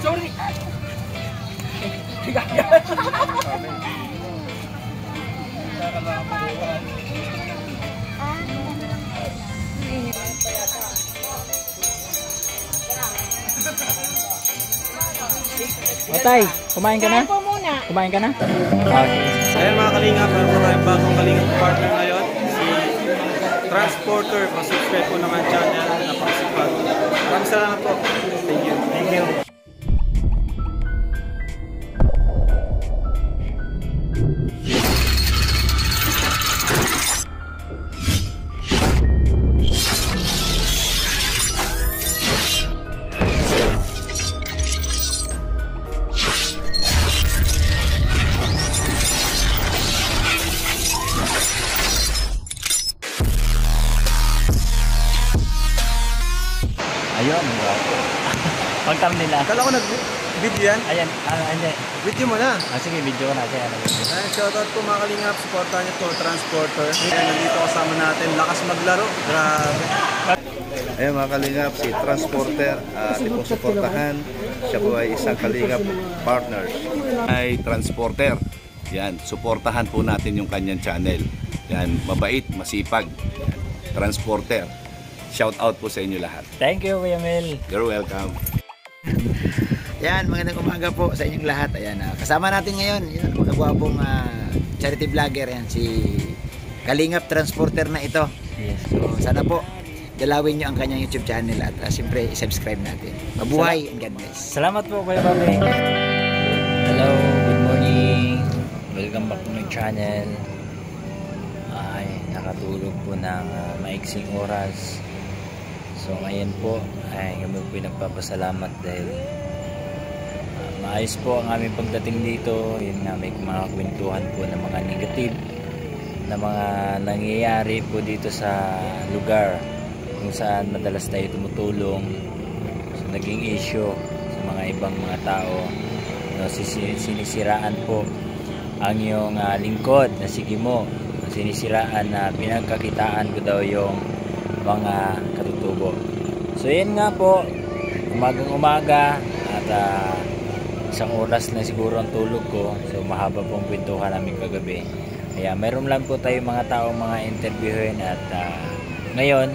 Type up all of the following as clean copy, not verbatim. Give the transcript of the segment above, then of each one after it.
Sorry. Otay, kumain ka na? Kain po muna. Kumain ka na? Okay. Ayan mga kalingap, meron po tayong bagong kalingap partner ngayon, si Transporter. Pasubscribe po naman channel, napakasipag. Maraming salamat po. Thank you. Thank you. Ayun, pagtam nila. Kala ko nag-video yan. Ayan, hindi. Video mo na. Sige, video ko na. Ayan, shoutout po mga kalingap. Supportan niyo po Transporter. Ayan, nandito kasama natin. Lakas maglaro. Grabe. Ayan mga kalingap, si Transporter, ating pong suportahan. Siya po ay isang kalingap partners. Ay Transporter. Yan, suportahan po natin yung kanyang channel. Yan, mabait, masipag. Yan, Transporter. Shout out po sa inyo lahat. Thank you, Kuya Mel. You're welcome. Yan, magandang umaga po sa inyong lahat. Ayan, kasama natin ngayon, yun, mga gwapong charity vlogger yan, si Kalingap Transporter na ito. Yes. So, sana po dalawin nyo ang kanyang YouTube channel at siyempre i-subscribe natin. Mabuhay and God bless. Salamat po, Kuya Bobby. Hello, good morning. Welcome back to my channel. Ay, nakatulog po ng maiksing oras. So ngayon po ay kami po nagpapasalamat dahil maayos po ang aming pagdating dito. Yun nga, may mga kwentuhan po ng mga negative na mga nangyayari po dito sa lugar kung saan madalas tayo tumutulong. So naging issue sa mga ibang mga tao, no, sinisiraan po ang iyong lingkod na sige mo, sinisiraan na pinagkakitaan ko daw yung mga katutubo. So yan nga po, umagang umaga at isang oras na siguro ang tulog ko. So mahaba pong kwentuhan namin kagabi. Kaya meron lang po tayo mga taong mga interviewin at ngayon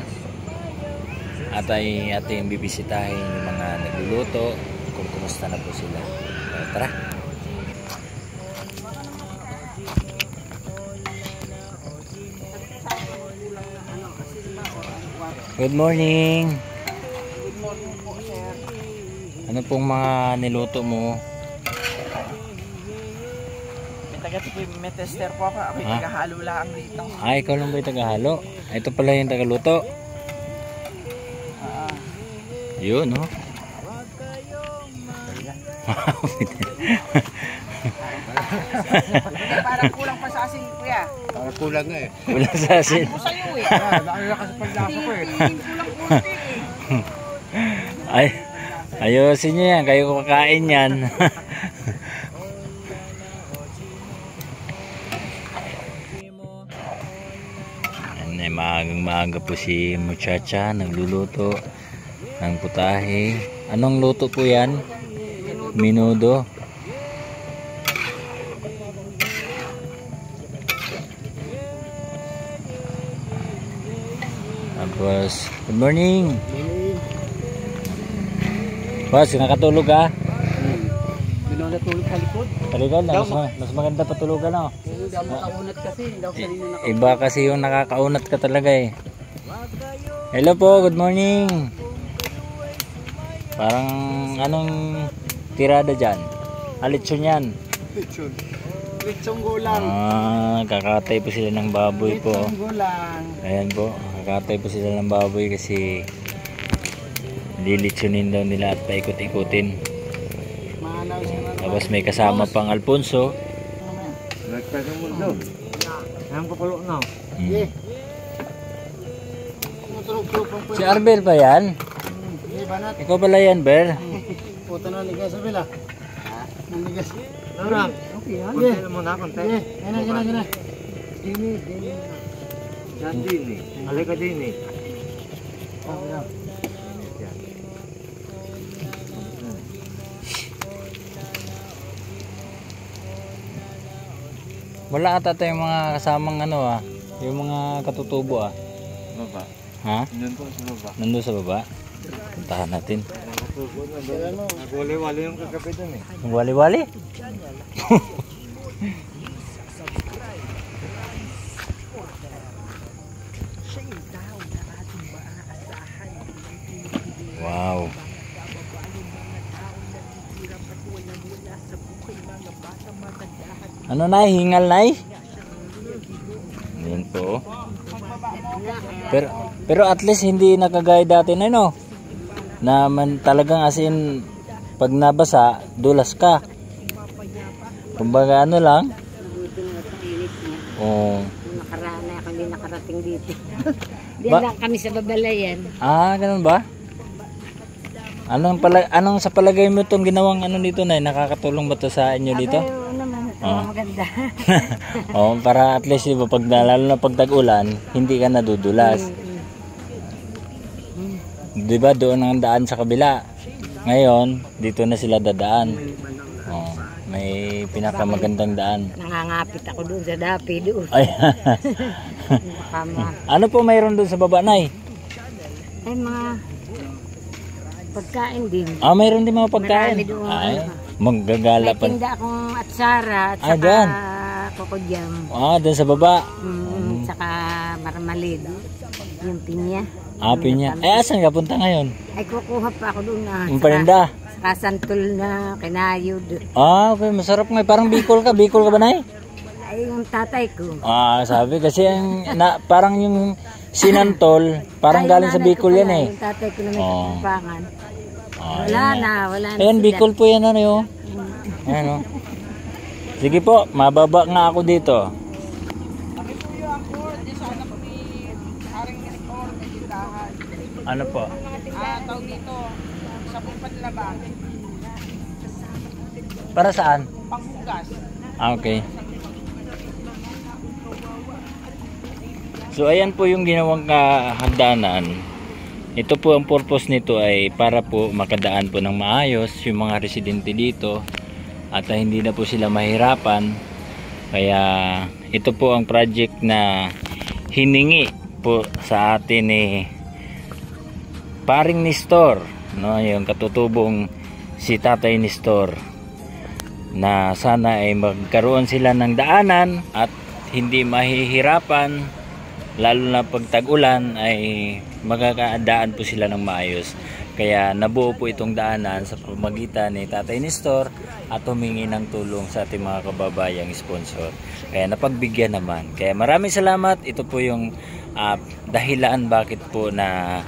at ay ating bibisitahin yung mga nagluluto kung kumusta na po sila. So, tara! Good morning. Good morning po, sir. Ano pong mga niluto mo? May tester po ako. Ako'y tagahalo lang dito. Ay, ikaw lang ba yung tagahalo? Ito pala yung tagaluto. Yun, no? Parang kulang pa sa asin, kuya. Parang kulang nga eh. Kulang sa asin. Ano sa'yo eh? Nakalakas sa paglasa ko eh. Kulang-kunti eh. Ay, ayusin nyo yan. Kayo kakain yan. Maagang-maaga po si muchacha nagluluto ng putahe. Anong luto po yan? Menudo. Tapos, good morning. Boss, nakatulog ka? Natulog sa likod. Talikod na, mas maganda patulugan no? Hindi ako makaunat kasi. Hindi ako sarili na. Iba kasi yung nakakaunat ka talaga eh. Hello po, good morning. Parang anong tirada dyan? Lechon yan. Lechon. Lechong gulang. Kakatay po sila ng baboy po. Lechong gulang. Ayan po, kakatay po sila ng baboy kasi lilitsunin daw nila at paikot-ikutin. Tapos may kasama pang Alfonso. Nagpasang mundo. Ang pakulo na. Si Arbel pa yan? Ikaw pala yan, Bel? Puta na ligas sa bila. Naligas. Ano? Okay, ha? Kunti naman na, kunti. Gana. Dini. Yan dini. Halika dini. Wala ata tayong mga kasamang ano yung mga katutubo Baba. Ha? Doon po sa baba. Nandun sa baba. Puntahan natin. Nagwali-wali yung kagabi doon eh. Wali-wali? Wow. Ano na, hingal na Yan po. Pero at least hindi nakagaya dati na no. Na man talagang as in pag nabasa, dulas ka. Kumbaga ano lang. Oh. Nakaraan na ako, hindi nakarating dito. Diyan lang kami sa Babalayan. Ganun ba? Anong sa palagay mo itong ginawang ano dito na nakakatulong ba to sa inyo dito? Oo naman, maganda. Para at least diba, lalo na pag tag-ulan, hindi ka nadudulas. Diba doon ang daan sa kabila. Ngayon, dito na sila dadaan. May pinakamagandang daan. Nangangapit ako doon sa dapi doon. Ay. Ano po mayroon doon sa baba, Nay? Ay, mga pagkain din. Mayroon din mga pagkain. Marami doon. Ay, maggagala May pa. tinda akong atsara at saka dyan. kokodyam. Doon sa baba. Saka marmalid. Yung pinya. Pinya. Asan ka punta ngayon? Ay, kukuha pa ako doon na. Yung paninda. Saka santol na kinayod. Okay, masarap nga. Parang Bicol ka. Bicol ka ba, Nay? Ay, yung tatay ko. Sabi kasi parang yung sinantol, parang galing sa Bicol yan eh. Yung tatay ko na may kapapangan. Wala na Ayan, sila. Bicol po yan ano. Ayan o. Sige po, mababa nga ako dito. Ano po? Tawag dito, sa panlaba, Para saan? panghugas. Okay. So ayan po yung ginawang hagdanan. Ito po ang purpose nito ay para po makadaan po ng maayos yung mga residente dito at hindi na po sila mahirapan. Kaya ito po ang project na hiningi po sa atin ni Paring Nestor, no, yung katutubong si Tatay Nestor, na sana ay magkaroon sila ng daanan at hindi mahihirapan, lalo na pag tag-ulan ay magkakadaan po sila ng maayos. Kaya nabuo po itong daanan sa pamamagitan ni Tatay Nestor at humingi ng tulong sa ating mga kababayang sponsor. Kaya napagbigyan naman. Kaya maraming salamat. Ito po yung dahilan bakit po na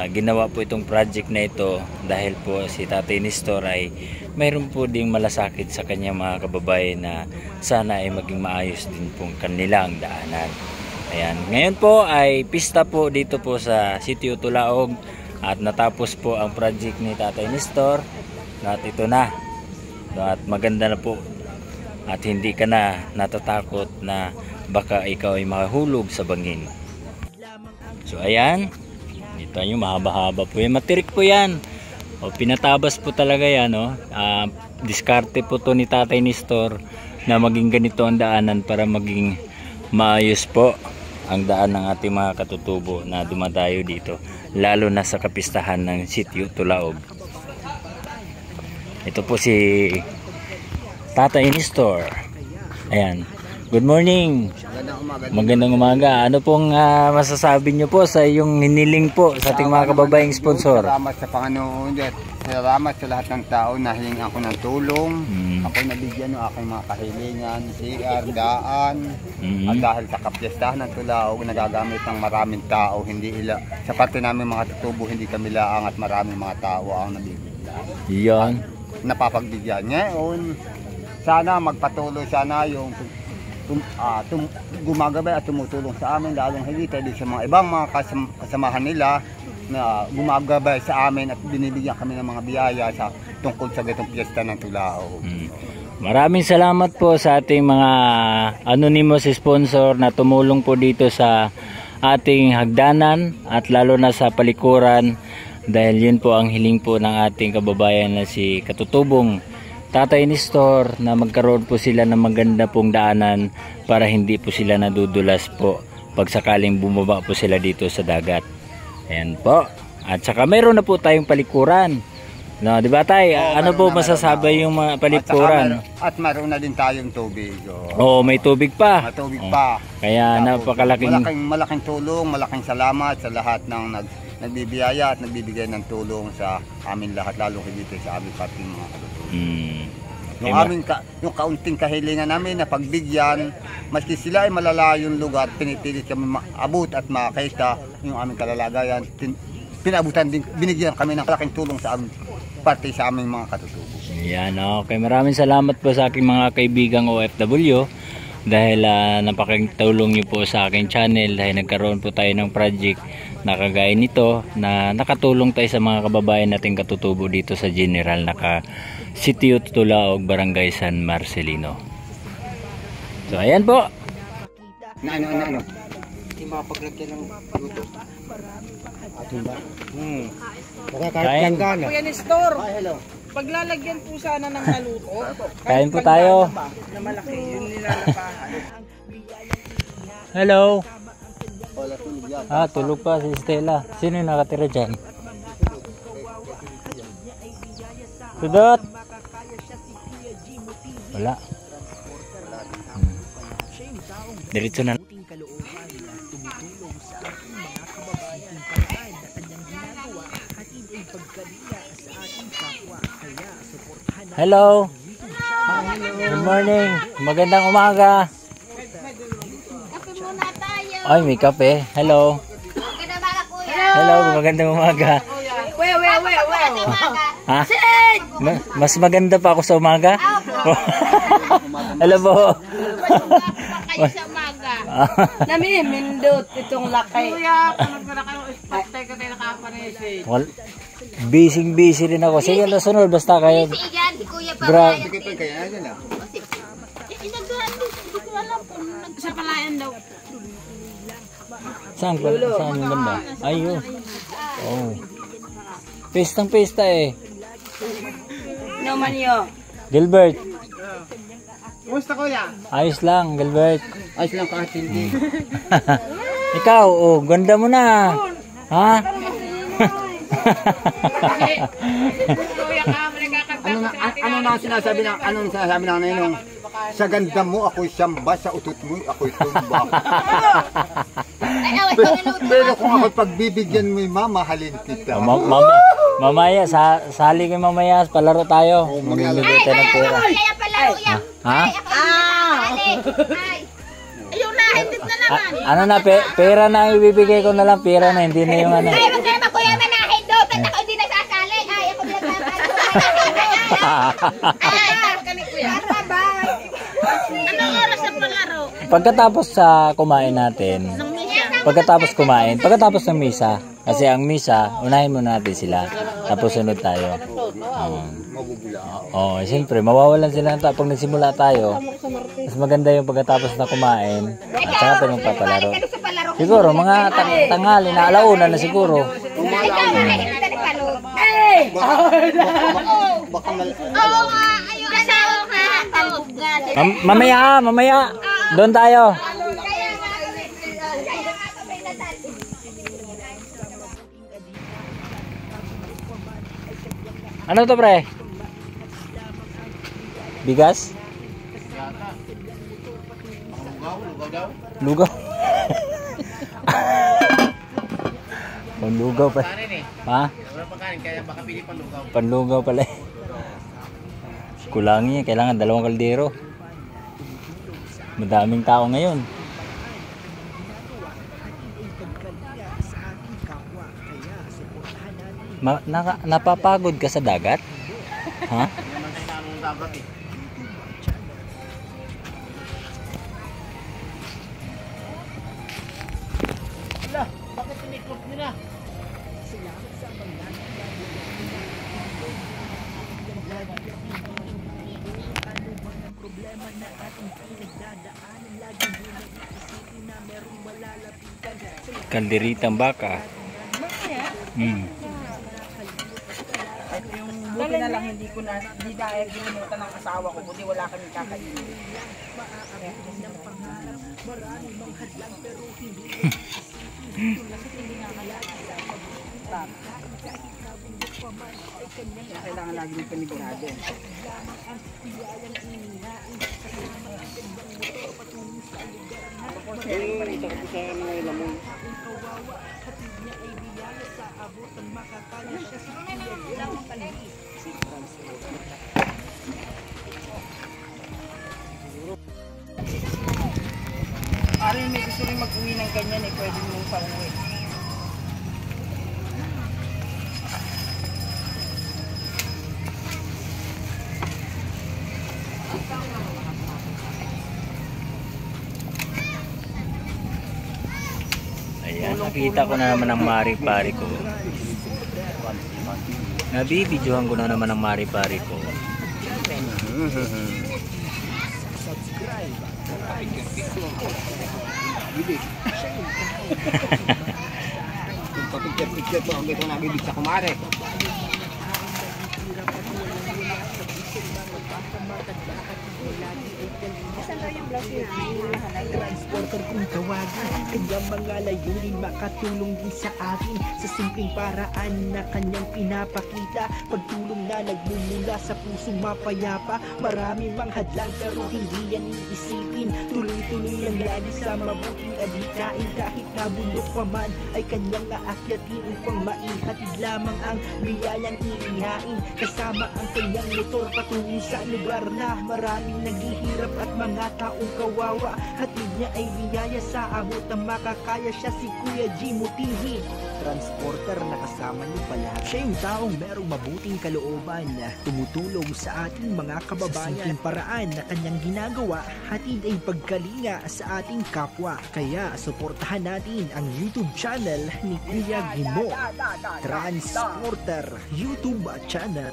ginawa po itong project na ito, dahil po si Tatay Nestor ay mayroon po ding malasakit sa kanyang mga kababayan na sana ay maging maayos din po kanilang daanan. Ayan. Ngayon po ay pista po dito po sa Sitio Tulaog at natapos po ang project ni Tatay Nestor at ito na. At maganda na po at hindi ka na natatakot na baka ikaw ay mahulog sa bangin. So ayan, ito yung mahaba-haba po yan, matirik po yan. Pinatabas po talaga yan, no? Diskarte po to ni Tatay Nestor na maging ganito ang daanan para maging maayos po ang daan ng ating mga katutubo na dumadayo dito, lalo na sa kapistahan ng Sitio Tulaog. Ito po si Tatay Nestor. Ayan. Good morning. Magandang umaga. Ano pong masasabi nyo po sa yung hiniling po sa ating mga kababayang sponsor? Salamat sa Panginoon at salamat sa lahat ng tao na hiling ako ng tulong. Ako nabigyan ng aking mga kahilingan, CR, daan. At dahil sa kapiyastahan ng Tulaog, nagagamit ng maraming tao. Sa parte namin mga tutubo, hindi kami laang at maraming mga tao ang nabibigyan. Yan. Napapagbigyan. Ngayon, sana magpatuloy sana yung gumagabay at tumutulong sa amin, lalong higit sa mga ibang mga kasamahan nila na gumagabay sa amin at binibigyan kami ng mga biyaya sa tungkol sa ganitong piyesta ng Tulaog. Maraming salamat po sa ating mga anonymous sponsor na tumulong po dito sa ating hagdanan at lalo na sa palikuran, dahil yun po ang hiling po ng ating kababayan na si katutubong Tatay Nestor na magkaroon po sila ng maganda pong daanan para hindi po sila nadudulas po pag sakaling bumaba po sila dito sa dagat. Ayan po. At saka mayroon na po tayong palikuran. No, di ba tay? Ano po masasabi yung mga palikuran? At meron na din tayong tubig. Oo, may tubig pa. May tubig pa. Kaya napakalaking malaking tulong, malaking salamat sa lahat ng nagbibiyaya at nagbibigay ng tulong sa amin lahat, lalo dito sa aming parting mga katutulong. Yung kaunting kahilingan namin na pagbigyan, maski sila ay malalayong lugar, pinipilit kami maabot at makita yung aming kalalagayan. Pinabutan din, binigyan kami ng malaking tulong sa aming parte sa aming mga katutubong. Yan, okay. Maraming salamat po sa aking mga kaibigang OFW dahil napakitulong nyo po sa aking channel dahil nagkaroon po tayo ng project na kagaya nito na nakatulong tayo sa mga kababayan nating katutubo dito sa General Sitio Tutulaog, Barangay San Marcelino. So ayan po. Ano? Hindi mapaglagyan ng luto. Atin ba? Kain. Kuya Nestor, paglalagyan po sana ng naluto. Kain po tayo. Na malaki yung nilalapahan. Hello. Tulog pa si Stella. Sino yung nakatira dyan? Tudot. Wala. Diretso na. Hello. Good morning. Magandang umaga. Kape muna tayo. Ay, may kape. Hello. Hello, magandang umaga. Ha? Mas maganda pa ako sa umaga? Hello po. Kayo sa umaga. Namimindot itong lakay. Kuya, panood ko na kayo. Patay ka tayo nakapares. Busy rin ako. Sige, sunod. Basta kayo. Iyan, si Kuya pa. Grabe. Hindi ko alam kung sa palayan daw. Saan yung banda? Ayun. Oh. Pistang-pista eh. No manyo. Gilbert. Kumusta kuya? Ayos lang, Gilbert. Ayos lang kahit hindi. Ikaw, ganda mo na. Ha? Ano na sinasabi ng ninong? Sa ganda mo ako'y samba, sa utot mo ako'y tumba. Pero kung ako'y pagbibigyan mo'y mamahalin kita. Mamaya, sali kayo mamaya, palaro tayo. Mamimili tayo ng pera. Kaya palaro yan. Ha? Ayun na, hindit na naman. Ano na, pera na ibibigay ko na lang, pera na, hindi na yung ano. Ay, wag ka naman kuya manahid doon. Ba't ako hindi nasasali? Ay, ako hindi nasasali. Ay, anong oras na palaro? Pagkatapos kumain natin, pagkatapos ng misa, kasi ang misa, unahin muna natin sila, tapos sunod tayo. Siyempre, mawawalan sila pag nagsimula tayo. Mas maganda yung pagkatapos na kumain, at saka tayo magpapalaro. Siguro, mga tanghali na alauna na siguro. Ikaw na, hindi na palaro. Ay! Oo nga, ayun. Asawa nga. Mamaya, doon tayo. Ano to pre? Bigas? Lugaw? Panlugaw pa. Ha? Panlugaw pala. Kulangin, kailangan 2 kaldero. Madaming tao ngayon. Napapagod ka sa dagat? Ha? Bakit tinikot nila? Kalderitang baka. na lang hindi dahil ginimutan ng asawa ko, kundi wala kaming kakainin. Kailangan lagi ng panigurado. Arin may gusto rin mag-uwi ng ganyan eh, pwede mong pa-uwi. Ayan, nakita ko na naman ang mari-pari ko. Nabibidyohan ko na naman ang mari-pari ko. Picture po ang gito nabibig sa kumare. Transporter kung tawagin, kanyang mga layunin makatulong din sa akin sa simpleng paraan na kanyang pinapakita. Pagtulong na nagmumula sa pusong mapayapa, maraming manghadlang pero hindi yan iisipin. Tuloy-tuloy lang lagi sa mabuting adhikain, kahit nabundok pa man ay kanyang aakyatin upang maihatid lamang ang biyayang iihain. Kasama ang kanyang motor patungo sa lugar na maraming naghihirap at mga taong kawawa. Hatid niya ay biyaya sa abot ng makakaya, siya si Kuya G Mutihi. Transporter na kasama niyo pala. Siya yung taong merong mabuting kalooban na tumutulong sa ating mga kababayan. Sa simpleng paraan na kanyang ginagawa, hatid ay pagkalinga sa ating kapwa. Kaya suportahan natin ang YouTube channel ni Kuya Gimo, Transporter YouTube channel.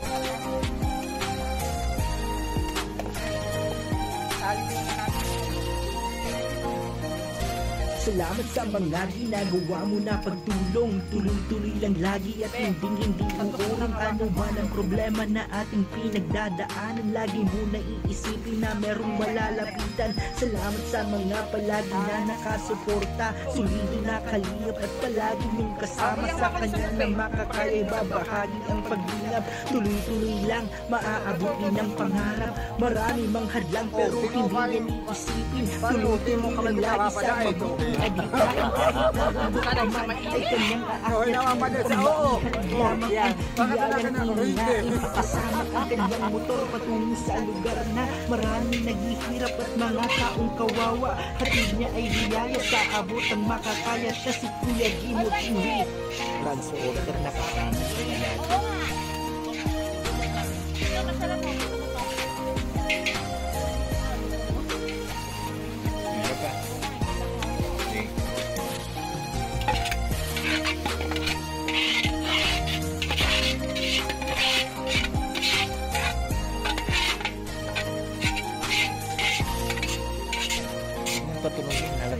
Salamat sa mga ginagawa mo na pagtulong. Tuloy-tuloy lang lagi at hindi uurang ano man ang problema na ating pinagdadaanan. Lagi mo na iisipin na merong malalapitan. Salamat sa mga palagi na nakasuporta. Sulido na kalingap at palagi mong kasama sa kanya na makakaya babahagi ang paglingap. Tuloy-tuloy lang maaabutin ang pangarap. Marami mang hadlang pero hindi yan iisipin. Tuloy-tuloy lang lagi sa mabuting ay kanyang aakyat sa oo. Lamang ang biyayang inihain. Kasama ang kanyang motor patungo sa lugar na maraming naghihirap at mga taong kawawa. Hatid niya ay biyaya sa abot ang makakaya, siya si Kuya Gimo TV. Transporter na kasama niya.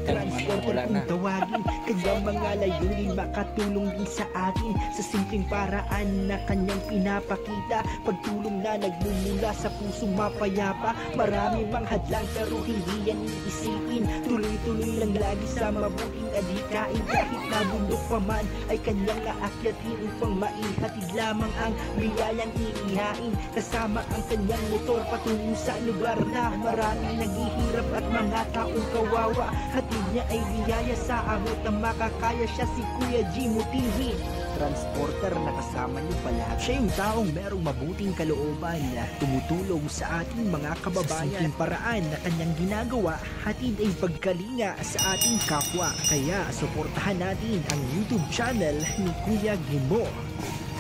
Transporter kung tawagin, kanyang mga layunin makatulong din sa atin sa simpleng paraan na kanyang pinapakita. Pagtulong na nagmumula sa pusong mapayapa, marami mang hadlang pero hindi yan iisipin. Tuloy-tuloy lang lagi sa mabuting adhikain, kahit nabundok pa man ay kanyang aakyatin upang maihatid lamang ang biyayang iihain. Kasama ang kanyang motor patungo sa lugar na maraming naghihirap at mga taong kawawa. Hatid niya ay biyaya sa abot ng makakaya, siya si Kuya G Mutihi. Transporter na kasama niyo pala. Siya yung taong merong mabuting kalooban na tumutulong sa ating mga kababayan. Sa simpleng paraan na kanyang ginagawa, hatid ay pagkalinga sa ating kapwa. Kaya suportahan natin ang YouTube channel ni Kuya Gimo,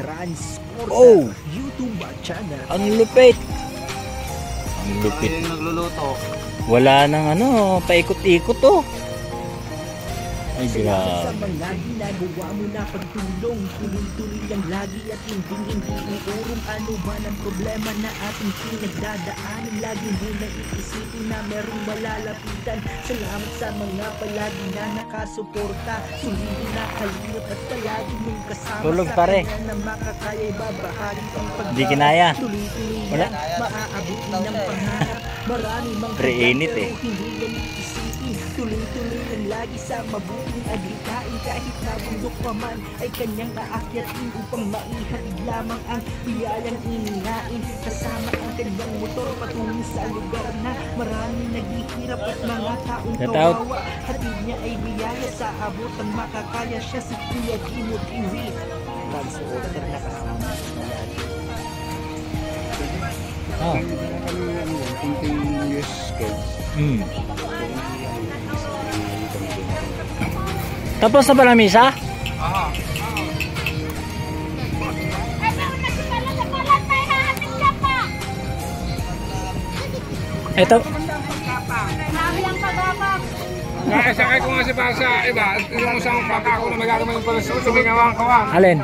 Transporter YouTube channel. Ang lupit! Ang lupit. Nagluluto. Wala nang paikot-ikot oh. Ay, Salamat sa grabe. mga ginagawa mo na pagtulong. Tuloy-tuloy lang lagi at hindi iurong ano man ang problema na ating pinagdadaanan. Lagi mo na iisipin na merong malalapitan. Salamat sa mga palagi na nakasuporta. Sulitin na kalingap at palagi mong kasama. Tulog, sa pare. kanya na makakaya babahagi ang pagbabago. Di kinaya. Tuloy-tuloy Wala. na maaabutin ng pangarap. Marami mang Pre-init eh. pero hindi yan iisipin. Tuloy-tuloy lang lagi sa mabuting adhikain. Kahit nabundok pa man ay kanyang aakyatin upang maihatid lamang ang biyayang ininain. Kasama ang kanyang motor patungo sa lugar na maraming naghihirap at mga taong Get out. kawawa. Hatid niya ay biyaya sa abot ang makakaya siya si Kuya Kimo TV. Transporter na kasama sa lagi. Oh. Continuous kids. Tapos na ba na misa? Ito. Sakay ko nga si para sa iba, yung isang pagka ako na magagawin yung pala sumingawang kawan. Alin?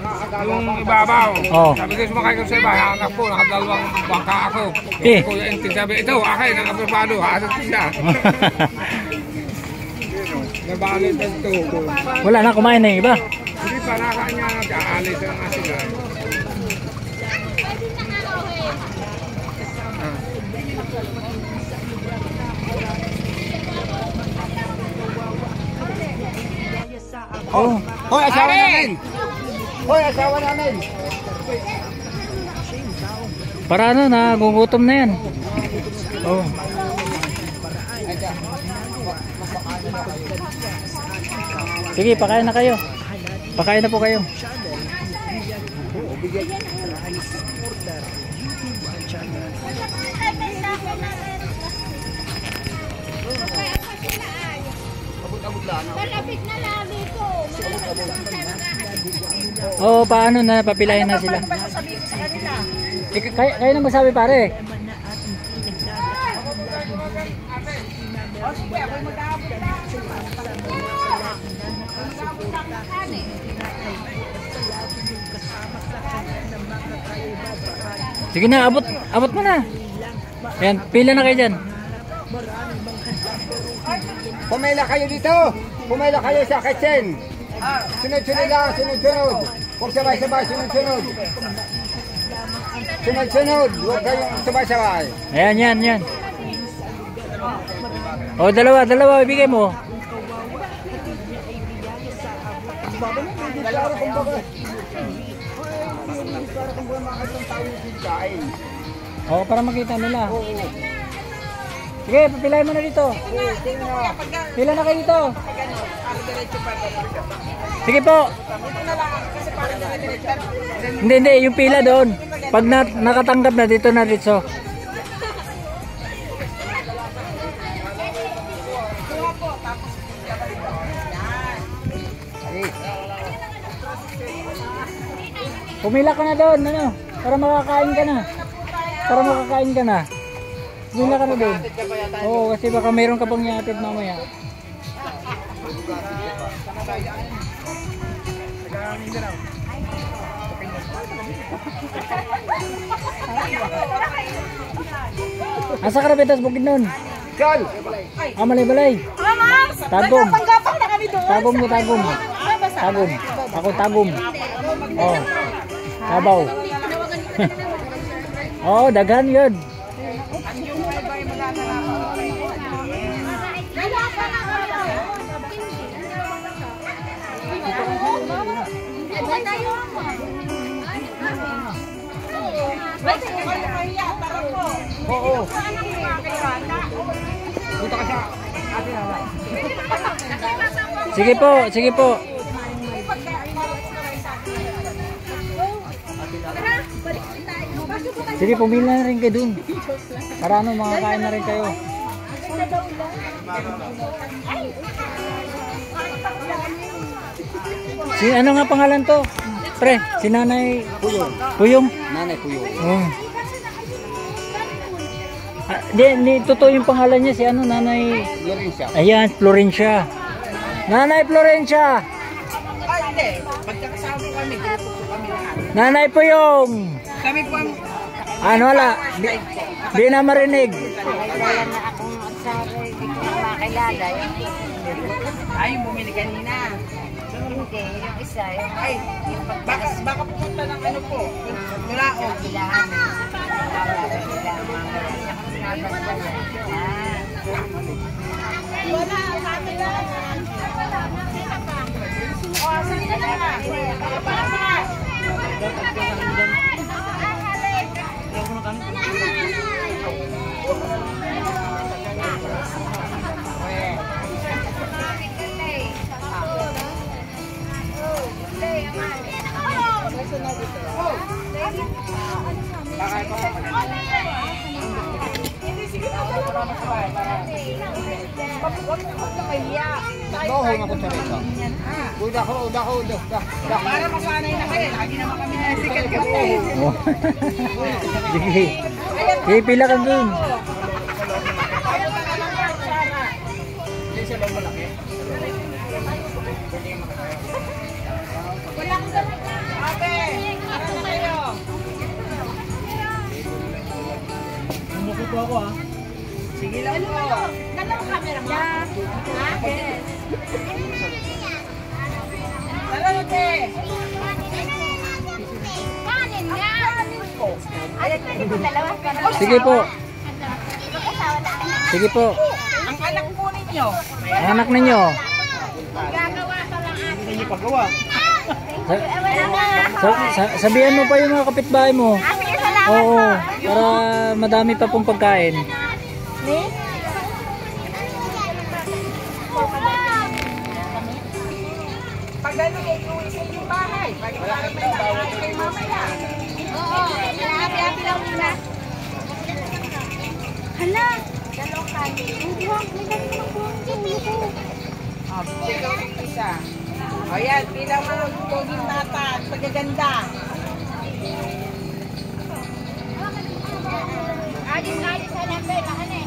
Yung ibabaw. Oo. Sabi ko sumakay ko sa iba, anak po, nakadalawang bangka ako. Eh. Kuya Inti, sabi, ito, akin, nakapapado, haasat ko siya. Nabalit ang tuko. Wala na, kumain na yung iba. Hindi pa nakakanya nag-aalis na nga sila. Oh. Hoy, asawa namin! Hoy, asawa namin! Para ano, nagugutom na yan. Oh. Sige, pakain na kayo. Pakain na po kayo. Malapit na lagi ko. Oo, paano na, papilayan na sila. Kayo na magsabi pare. Sige na, abot mo na. Ayan, pila na kayo dyan. Pumayla kayo dito! Pumayla kayo sa kitchen! Sunod-sunod lang, sunod-sunod! Huwag sabay-sabay, sunod-sunod! Sunod-sunod! Huwag kayong sabay-sabay! Ayan, yan. O, dalawa, ibigay mo. O, para makita nila. Sige, papilayan mo na dito. Pila na kayo dito. Sige po. Hindi, yung pila doon. Pag nakatanggap na dito na dito. Pumila ka na doon, ano? Para makakain ka na. Pumila ka na doon. Oo, kasi baka mayroon ka pang ihatid mamaya. Asa ka na betas bukid nun? Kal! Malay-balay. Tagom. Panggapang na kami doon. Tagom. Ako tagom. Oh. Sabaw. Oh, daghan yun. Oo. Punta ka sa atin na. Sige po. Sige, pumili na rin kayo dun. Para ano, makakain na rin kayo. Si ano nga pangalan to? Pre, si Nanay Puyong. Nanay Puyong. Oh. Di, totoo yung pangalan niya, si ano, Nanay... Florencia. Ayan, Florencia. Nanay Florencia. Ay, hindi. Pagkakasama kami, grupo po kami lahat. Nanay po yung... Kami po ang... Ano wala? Di na marinig. Kailan na akong magsabi, hindi ko na makilala. Ay, yung bumili kanina. Hindi, yung isa, yung Baka pupunta ng ano po, Mulaog. kailangan. Wala, sabi na. O, sige na nga. Baho na ko sa rito. Udah. Para masanay na kayo, lagi naman kami na sikat kami. Sige. Sige, pila ka dun. Wala ko dapat na. Abe, para na kayo. Umuko po ako, ha? Sige lang po. Dalawang camera mo. Dalawa, te. Kanin nga. Dalawa ka na. Sige po. Sige po. Ang anak po ninyo. Ang anak ninyo. Gagawa ka lang ate. Hindi niyo paggawa. Sabihan mo pa yung mga kapitbahay mo. Sige, salamat Oo, po. para madami pa pong pagkain. Pag gano'n, i-uwi sa inyong bahay. Pag para may nakain kayo mamaya. Oo, happy lang muna. Hala. Dalawang kanin. Hindi ko, may dami ng buwang dito. Ikaw yung isa. O yan, bilang mga poging bata at pagaganda. Adis sa number. Lahan eh.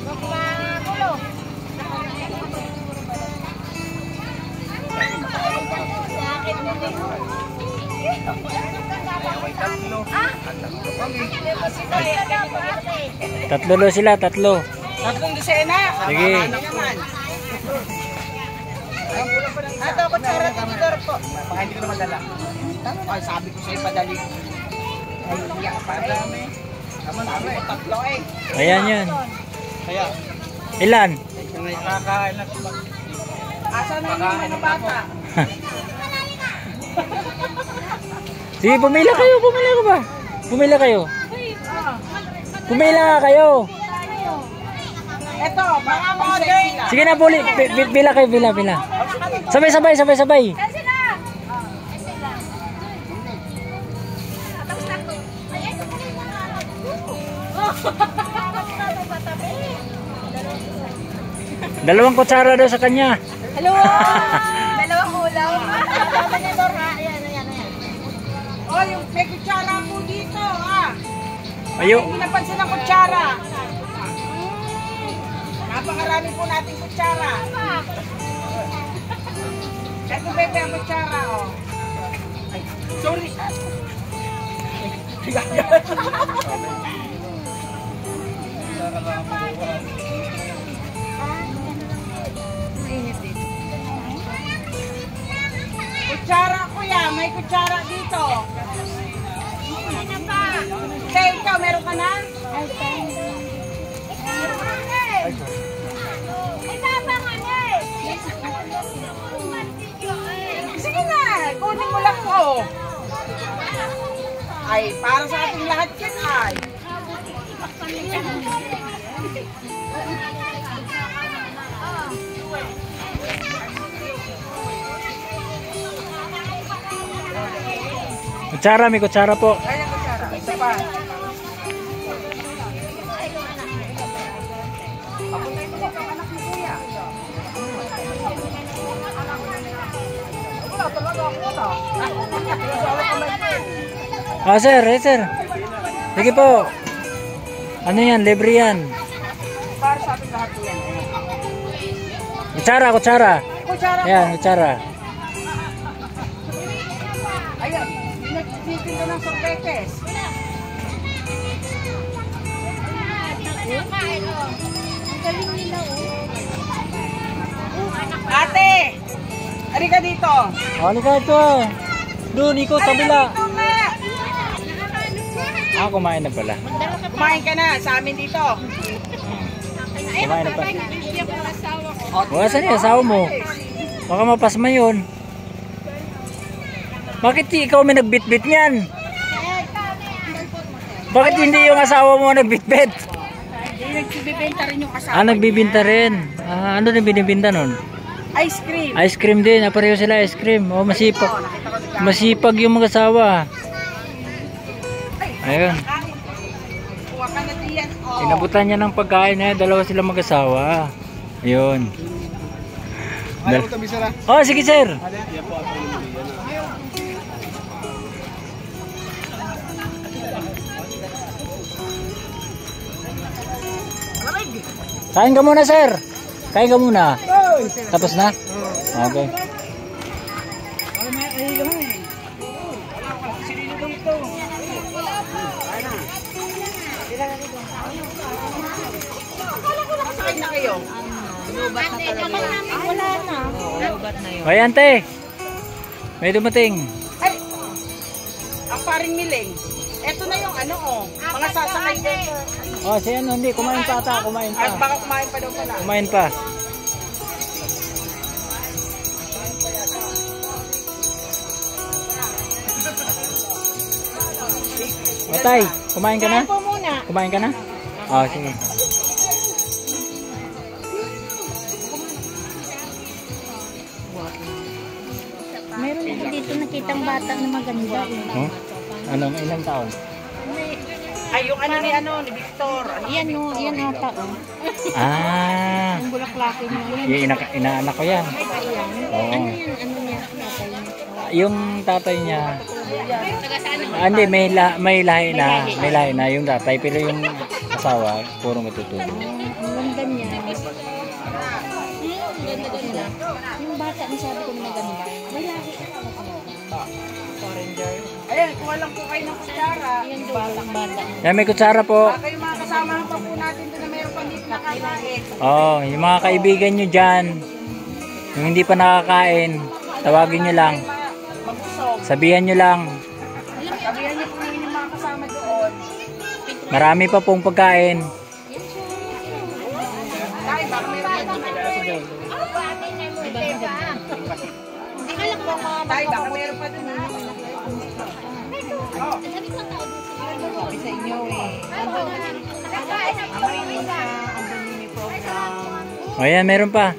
Huwag magulo. Tatlo lo sila, tatlo. Tatlong dosena. Sige. Ano naman? Ato, kutsara, tinidor po. Baka hindi ko naman dala. Ay, sabi ko sa'yo padali. Ay, iyak pa rin. Sabi ko tatlo eh. Ayan yan. Kaya, Ilan? nakakain na sila. Asa na yung mga bata? Sige, pumila kayo, pumila ka ba? Pumila kayo. Pumila nga kayo. Ito, mga modern. Sige na, pila kayo, pila. Sabay. Dalawang kutsara daw sa kanya. Hello! Dalawang ulaw. Tama niya, Dor, ha? Ayan. Oh, yung may kutsara po dito, ha? Ayo. Hindi napansin ang kutsara. Napakarami po nating kutsara. Ito, bebe, ang kutsara, oh. Ay, sorry. Kutsara, kuya. May kutsara dito. Ano pa? Say, ikaw, meron ka na? Sige na, kunin mo lang po. Ay, para sa ating lahat yan ay. Kutsara, may kutsara po. Kaya kutsara, isa pa. Ako na ito ang anak ni Kuya. Wala talaga ako ito. Ah, sir. Sige po. Ano yan, libre yan. Para sa ating lahat yan. Kutsara. kutsara Ayan, kutsara. Ayan, nagtitin ko ng sorbetes. Ate! Ari ka dito. Halika ito. Doon, ikaw, kabila. Kumain na pala. Kumain ka na sa amin dito. Kumain na pala. Saan yung asawa mo? Baka mapasma yun. Bakit ikaw may nagbitbit niyan? Bakit hindi yung asawa mo nagbitbit? Nagbibenta rin yung asawa. Nagbibinta rin. Ano na binibinta nun? Ice cream. Ice cream din. Pareho sila ice cream. Masipag. Masipag yung mga asawa. Ayun. Inabutan niya ng pagkain niya. Dalawa sila mag-asawa. Ayun. Sige sir. Kain ka muna sir. Kain ka muna. Tapos na? Okay. Na kayo. Wala na. Hoy ante. May dumating. Ay, ang paring miling. Ito na yung mga sasakay dito. Si hindi. Kumain pa ata. Kumain pa. Baka kumain pa daw pala. Kumain pa. Tay, kumain ka na? Kumain ka na? Sige. Meron ako dito nakitang bata na maganda. Anong ilang taon? Ay, yung ni Victor. Yan ata. Yung bulaklaki niya. Inaanak ko yan. Oo. Ano yan? Ano niya? Yung tatay niya. Hindi, may lahi na. May lahi na yung tatay. Pero yung asawa, puro matutulog. Ang ganda niya. Ganda. Yung bata na sabi ko na maganda. May lahi. Ayan, kuha lang po kayo ng kutsara. Yan doon. Bata. Yan, may kutsara po. Baka yung mga kasamahan pa po natin doon na mayroon pang dito nakakain. Yung mga kaibigan nyo dyan, yung hindi pa nakakain, tawagin nyo lang. Sabihan nyo lang. Sabihan niyo po yung mga kasama doon. Marami pa pong pagkain. Dahil baka mayroon pa doon. Sabi sa inyo Ayan, meron pa.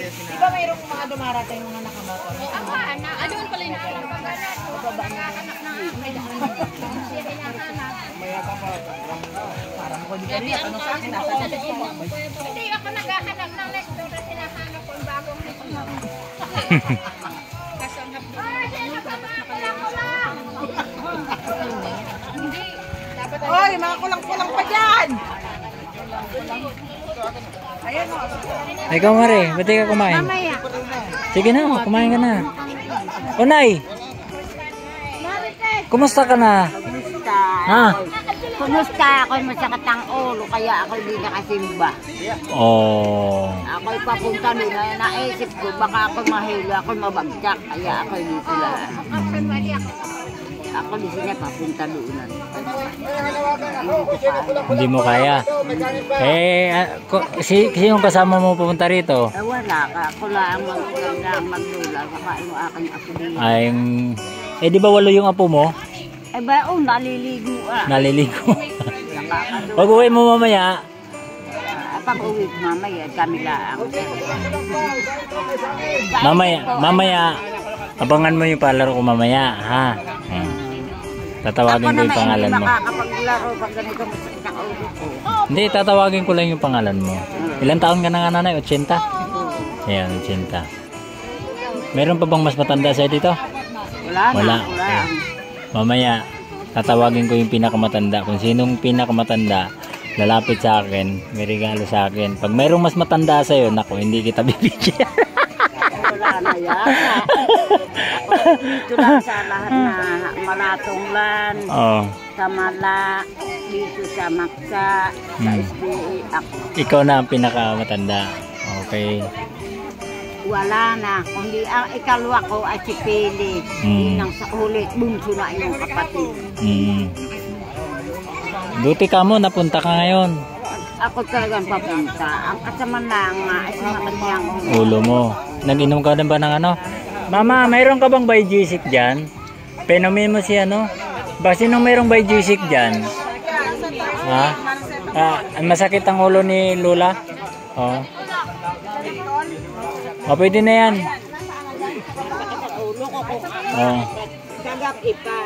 Di ba mayroong mga dumarating mga nakamotor? Doon pala yung Parang ko di kanina, tanong sa akin, nasa dito po. Hindi ako naghahanap ng restaurant, sinahanap ko yung bagong restaurant. Kasanghap doon. Hindi. Hoy, mga kulang-kulang pa dyan! Ayan o. Ikaw Mare, ba't di ka kumain? Sige na, kumain ka na. Nay! Kumusta ka na? Kumusta? Ako'y masakit ang ulo, kaya ako'y di nakasimba. Ako'y papunta doon, naisip ko, baka ako'y mahilo, ako'y mabagsak, kaya ako'y di sila. Ako di sila papunta doon. Hindi mo kaya? Sinong kasama mo pupunta rito? Wala ka, ako lang maglula, baka yung aking apo din. Di ba 8 yung apo mo? Naliligo Naliligo. Pag-uwi mo mamaya. Pag-uwi mamaya, kami lang. Mamaya. Abangan mo yung palaro ko mamaya, ha? Tatawagin ko yung pangalan mo. Makakapaglaro pag ganito masakit ang ulo ko. Hindi, tatawagin ko lang yung pangalan mo. Ilang taon ka na nga nanay? 80? Ayan, 80. Meron pa bang mas matanda sa'yo dito? Wala. Mamaya, tatawagin ko yung pinakamatanda. Kung sinong pinakamatanda, lalapit sa akin, may regalo sa akin. Pag mayroong mas matanda sa'yo, naku, hindi kita bibigyan. Wala na yan. Dito lang sa lahat na Malatonglan, sa Mala, dito sa Maksa, sa SBA, ako. Ikaw na ang pinakamatanda. Okay. Wala na. Kundi ang ikalwa ko ay si Pili. Nang sa ulit, bunso na yung kapatid. Buti ka mo, napunta ka ngayon. Ako talagang papunta. Ang kasama na nga ay sumakanyang ulo mo. Nag-inom ka na ba ng ano? Mama, mayroon ka bang Biogesic dyan? Penumin mo si ano? Ba, sinong mayroong Biogesic dyan? Ha? Masakit ang ulo ni Lola? Oo. Pwede na yan. Oo. Sagap ipa.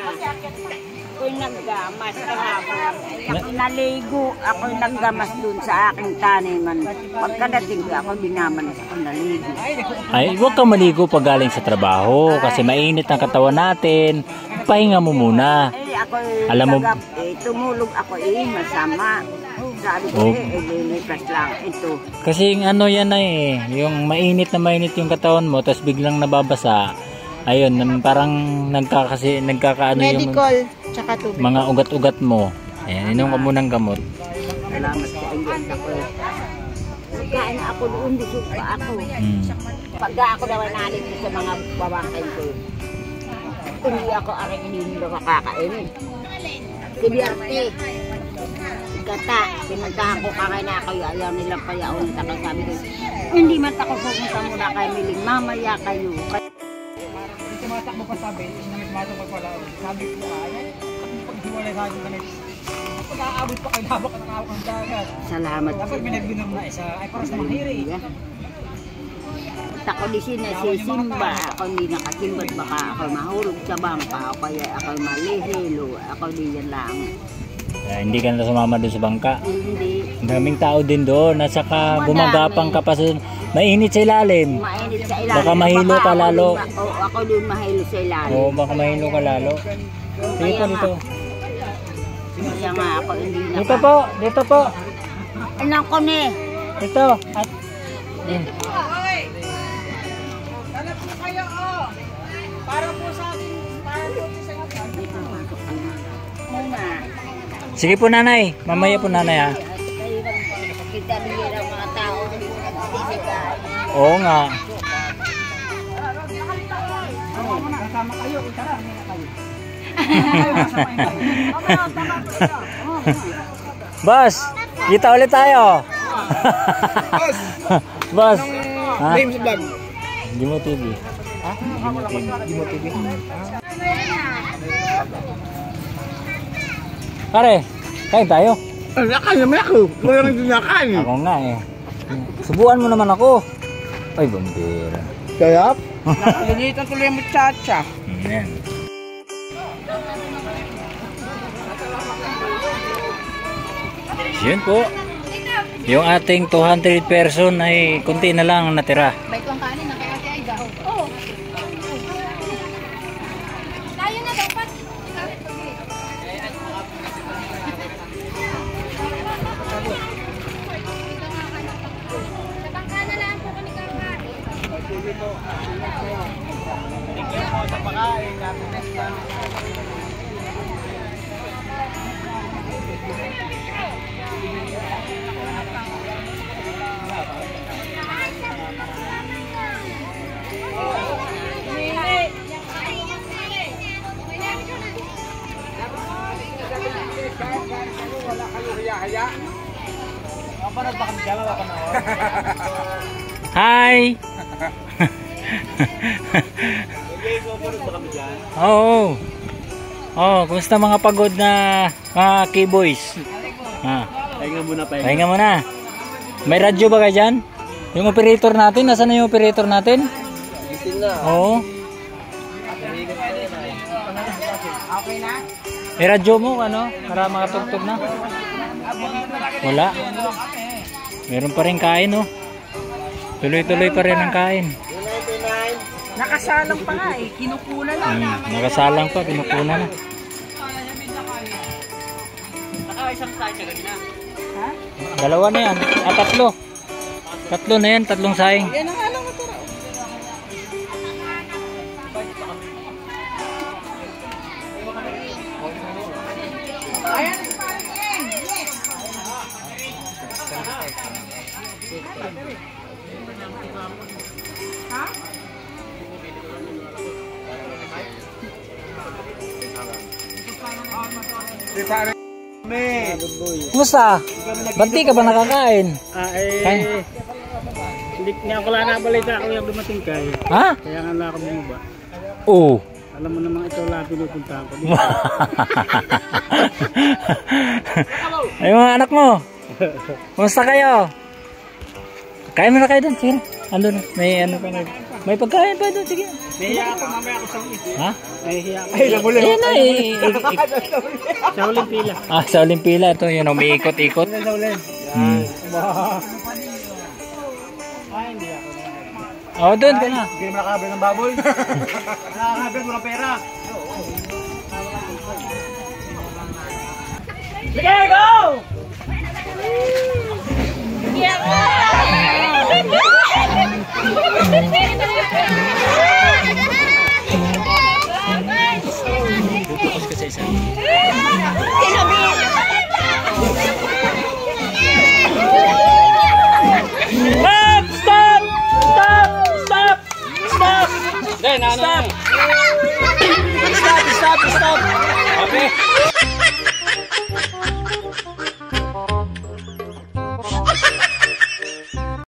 Ako'y naggamas kahapon. Ako'y naligo. Ako'y naggamas dun sa aking taniman. Pagkadating ko, ako'y binamanas ako'y naligo. Ay, huwag kang maligo pag galing sa trabaho. Kasi mainit ang katawan natin. Pahinga mo muna. Alam mo, tumulog ako masama. Sabi ko lilipas lang ito. Kasi yung ano yan ay yung mainit yung katawan mo, tapos biglang nababasa. Ayun, parang nagkakaano yung medical, tsaka tubig. Mga ugat-ugat mo. Ayan, inom ka muna ng gamot. Salamat sa inyo. Kain ako doon, busog pa ako. Pagka ako daw nalit sa mga babakan ko, hindi ako aring hindi makakain. Sibiyarte. Gata, pinuntahan ko kakain na ako, ayaw nilang payaon. Sabi ko, hindi man ako pupunta muna kay Miling, mamaya kayo. Tumatakbo pa sabi, tumatakbo pa pala. Sabi ko, paghiwalay sa akin ganit. Pag-aabot pa kayo, habak ng awak ng dagat. Salamat. Dapat binagbinom na isa, ay para sa mahiri. Ako di Simba, ako hindi nakasimbat, baka ako mahulog sa bangka, o kaya ako malihilo, ako di yan lang. Hindi ka na sumama doon sa bangka? Hindi. Daming tao din doon, at saka gumagapang ka pa sa mainit sa ilalim. Mainit sa ilalim. Baka mahilo ka lalo. Ako doon mahilo sa ilalim. Oo, baka mahilo ka lalo. Sige po dito. Kaya nga ako hindi na. Dito po. Anak ko ni. Dito. At Hanap po kayo, para po sa akin, para po sa inyo. Muna. Sige po nanay, mamaya po nanay ha. Kita niya ng mga tao nagbibigay. Oo nga. Kasama kayo, tara, muna kayo. Boss, kita ulit tayo. Boss. James Vlog. Gimo TV. Ha? Gimo TV. Pare, kain tayo. Nakain naman ako. Wala nang dinakain. Ako nga eh. Subuan mo naman ako. Ay, bambira. Kaya? Nakalinitan tuloy yung muchacha. Yan. Yun po. Yung ating 200 person ay kunti na lang natira. May kong kanin na kaya kaya igaw. Oo. Tayo na dapat. Natangka na lang po kami kakain. Tingnan mo sa pakain. Happiness lang. Wala kayo haya-haya. Mapanood ba kami dyan? Mapanood? Hi! Mapanood ba kami dyan? Oo. Oh, kumusta mga pagod na mga K-boys? Pahinga muna, Pahinga muna. May radyo ba kayo dyan? Yung operator natin, nasaan na yung operator natin? Oo. Okay na? May radyo mo, ano? Para makatugtog na? Wala. Meron pa rin kain, oh. Tuloy-tuloy pa rin ang kain. Nakasalang pa nga eh, kinukuna lang. Nakasalang pa, kinukuna na. Naka isang kain na ganyan na. Dalawa na yan. Ah, tatlo. Tatlo na yan, tatlong saing. Yan ang alam mo tira. Ayan, Kumusta? Banti ka ba nakakain? Hindi niya ako lang nabalita ako yung dumating kay. Ha? Kaya nga na ako bumaba. Oo. Alam mo namang ito lang pinupuntahan ko. Ay mga anak mo. Kumusta kayo? Kain mo na kayo doon. Sige na. Ando na. May ano pa na. May pagkain pa doon. Sige na. Nahiya ako mamaya ako sa ulit. Ha? Nahiya ako. Ay, nabulit. Ayan na Sa uling pila. Ah, sa uling pila. Ito yun. Umiikot-ikot. Sa uling. Ay, hindi ako. Oh, doon ka na. Hindi mo nakakabili ng baboy. Nakakabili mo ng pera. Sige, go! Tutukos ka sa isa. Stop! Stop! Stop! Stop! Stop! Stop! Stop! Stop! Okay.